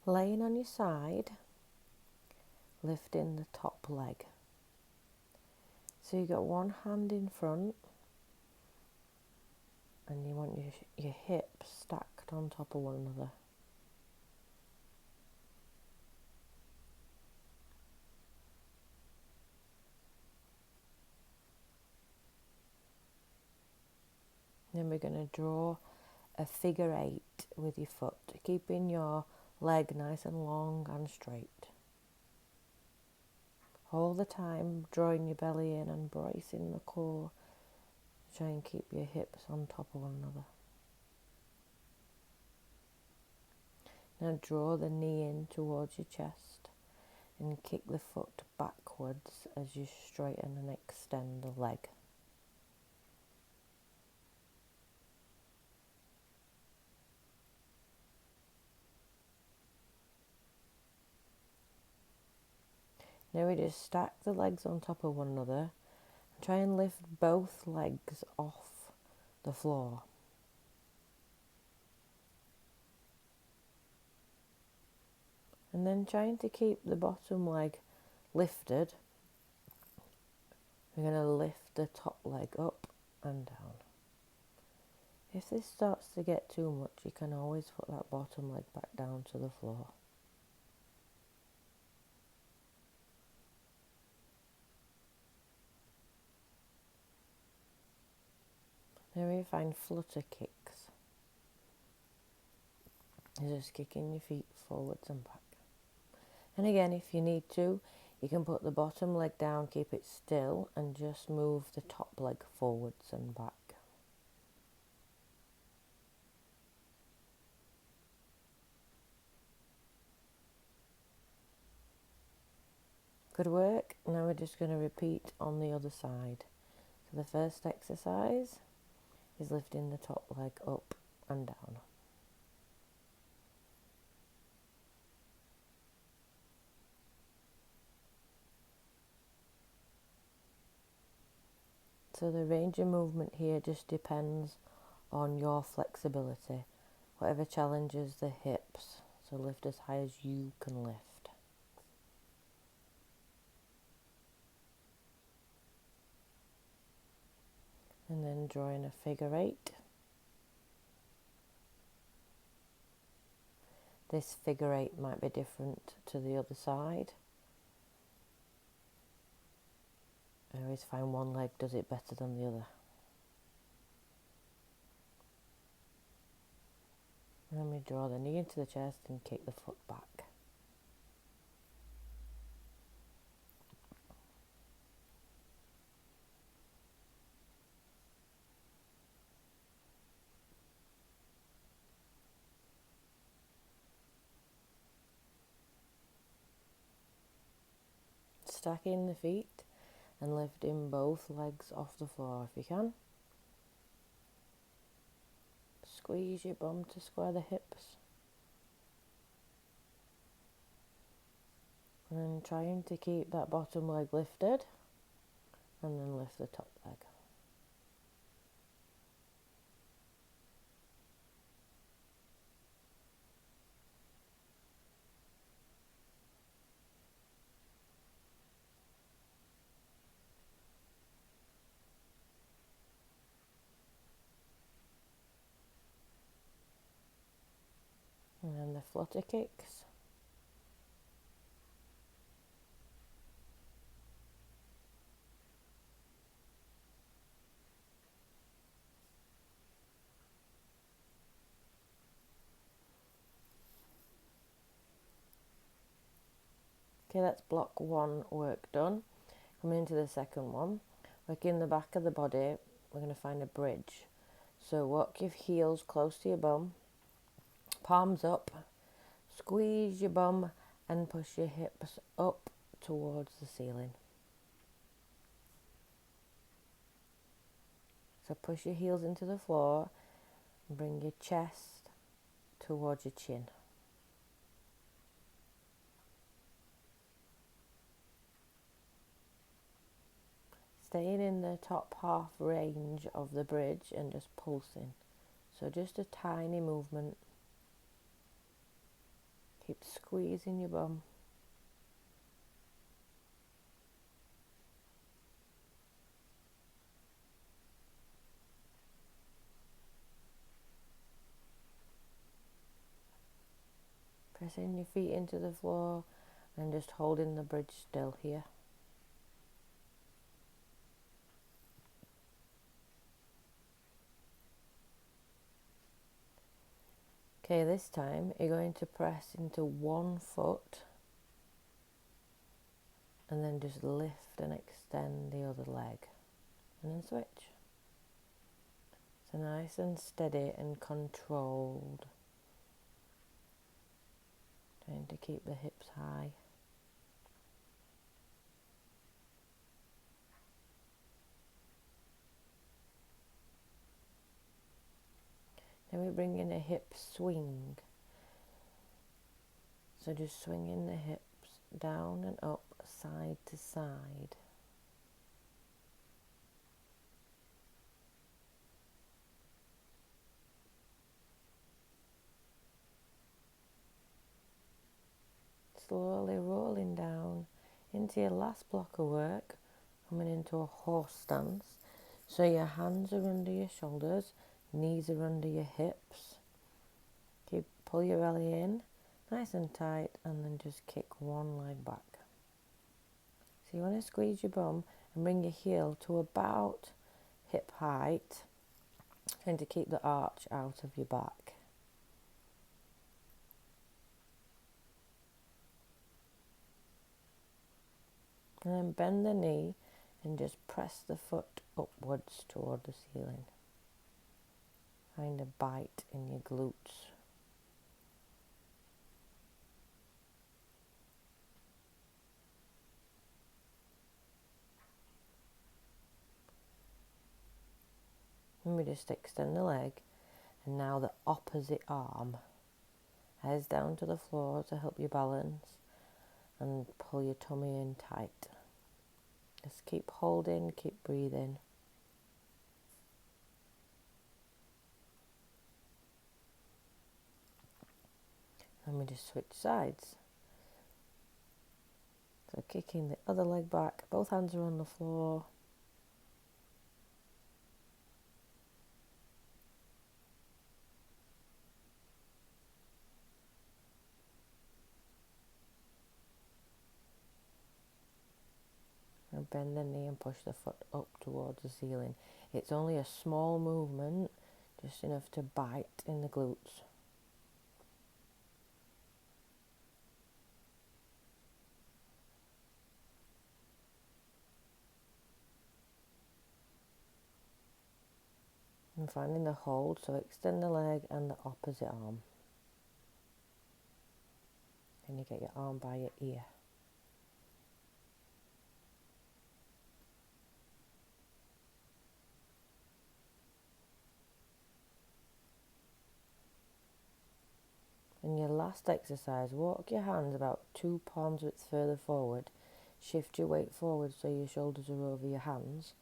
Laying on your side, lifting the top leg. So you got one hand in front and you want your hips stacked on top of one another. Then we're going to draw a figure 8 with your foot, keeping your leg nice and long and straight. All the time drawing your belly in and bracing the core. Try and keep your hips on top of one another. Now draw the knee in towards your chest and kick the foot backwards as you straighten and extend the leg. Now we just stack the legs on top of one another and try and lift both legs off the floor. And then trying to keep the bottom leg lifted, we're going to lift the top leg up and down. If this starts to get too much, you can always put that bottom leg back down to the floor. Now we find flutter kicks. You're just kicking your feet forwards and back. And again, if you need to, you can put the bottom leg down, keep it still, and just move the top leg forwards and back. Good work. Now we're just going to repeat on the other side. So the first exercise is lifting the top leg up and down. So the range of movement here just depends on your flexibility, whatever challenges the hips. So lift as high as you can lift. And then drawing a figure 8. This figure 8 might be different to the other side. I always find one leg does it better than the other. And then we draw the knee into the chest and kick the foot back. Stacking the feet and lifting both legs off the floor if you can. Squeeze your bum to square the hips. And then trying to keep that bottom leg lifted and then lift the top leg. And then the flutter kicks. Okay, that's block 1 work done. Coming into the second one. Working the back of the body, we're going to find a bridge. So walk your heels close to your bum, palms up, squeeze your bum and push your hips up towards the ceiling. So push your heels into the floor and bring your chest towards your chin. Staying in the top half range of the bridge and just pulsing. So just a tiny movement. Keep squeezing your bum. Pressing your feet into the floor and just holding the bridge still here. Okay, this time you're going to press into one foot and then just lift and extend the other leg and then switch. So nice and steady and controlled. Trying to keep the hips high. Then we bring in a hip swing. So just swinging the hips down and up, side to side. Slowly rolling down into your last block of work, coming into a horse stance. So your hands are under your shoulders, knees are under your hips. Pull your belly in, nice and tight, and then just kick one leg back. So you want to squeeze your bum and bring your heel to about hip height, trying to keep the arch out of your back. And then bend the knee and just press the foot upwards toward the ceiling. Find a bite in your glutes. And we just extend the leg, and now the opposite arm. Heads down to the floor to help you balance, and pull your tummy in tight. Just keep holding, keep breathing. And we just switch sides. So kicking the other leg back, both hands are on the floor. And bend the knee and push the foot up towards the ceiling. It's only a small movement, just enough to bite in the glutes. And finding the hold, so extend the leg and the opposite arm. Then you get your arm by your ear. In your last exercise, walk your hands about 2 palms width further forward. Shift your weight forward so your shoulders are over your hands.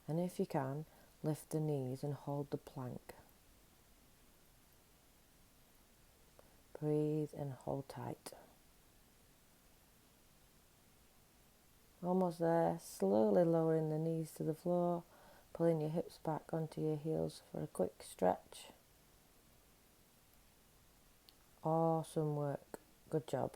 And if you can, lift the knees and hold the plank. Breathe and hold tight. Almost there. Slowly lowering the knees to the floor, pulling your hips back onto your heels for a quick stretch. Awesome work. Good job.